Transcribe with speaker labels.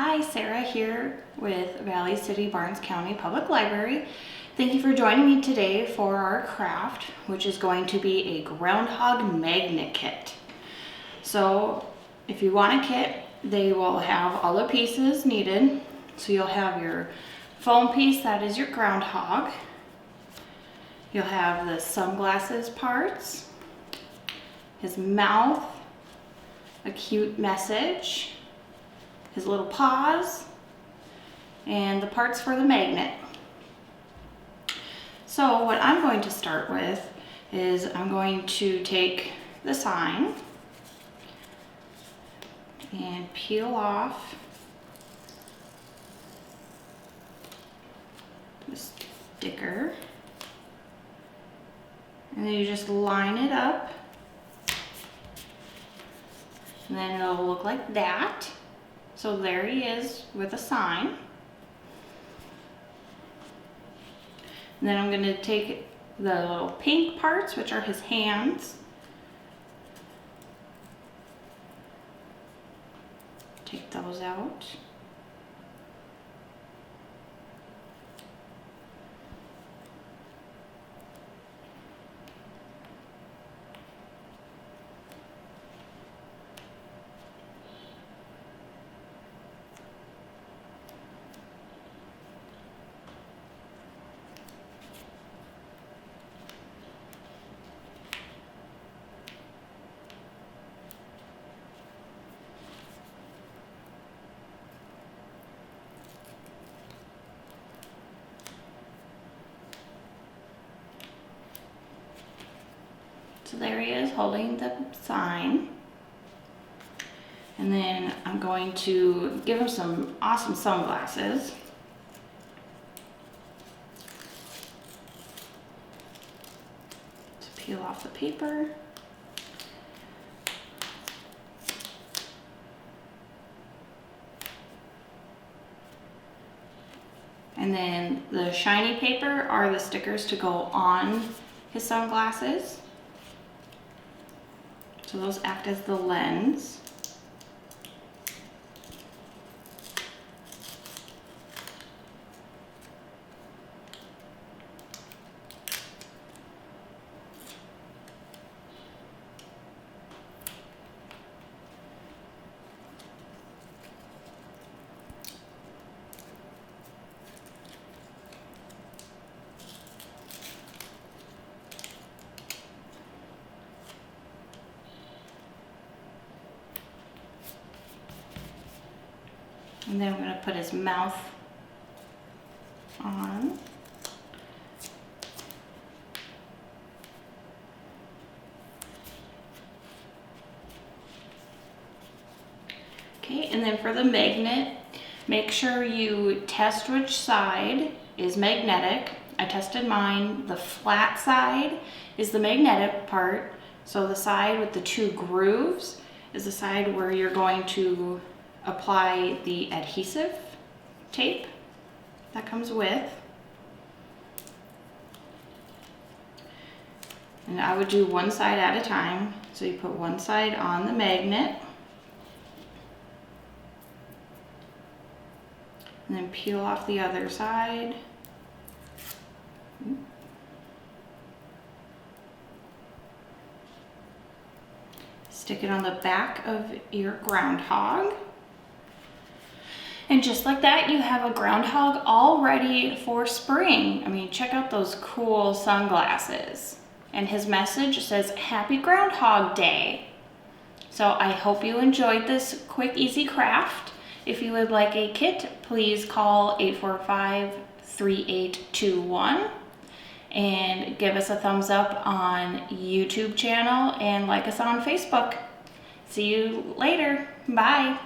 Speaker 1: Hi, Sarah here with Valley City Barnes County Public Library. Thank you for joining me today for our craft, which is going to be a groundhog magnet kit. So if you want a kit, they will have all the pieces needed. So you'll have your foam piece, that is your groundhog. You'll have the sunglasses parts, his mouth, a cute message, his little paws, and the parts for the magnet. So what I'm going to start with is I'm going to take the sign and peel off the sticker, and then you just line it up, and then it'll look like that. So there he is with a sign. And then I'm going to take the little pink parts, which are his hands. Take those out. So there he is holding the sign. And then I'm going to give him some awesome sunglasses. To peel off the paper. And then the shiny paper are the stickers to go on his sunglasses. So those act as the lens. And then I'm going to put his mouth on. Okay, and then for the magnet, make sure you test which side is magnetic. I tested mine. The flat side is the magnetic part. So the side with the two grooves is the side where you're going to apply the adhesive tape that comes with. And I would do one side at a time. So you put one side on the magnet, and then peel off the other side. Stick it on the back of your groundhog. And just like that, you have a groundhog all ready for spring. I mean, check out those cool sunglasses. And his message says, Happy Groundhog Day. So I hope you enjoyed this quick, easy craft. If you would like a kit, please call 845-3821 and give us a thumbs up on YouTube channel and like us on Facebook. See you later. Bye.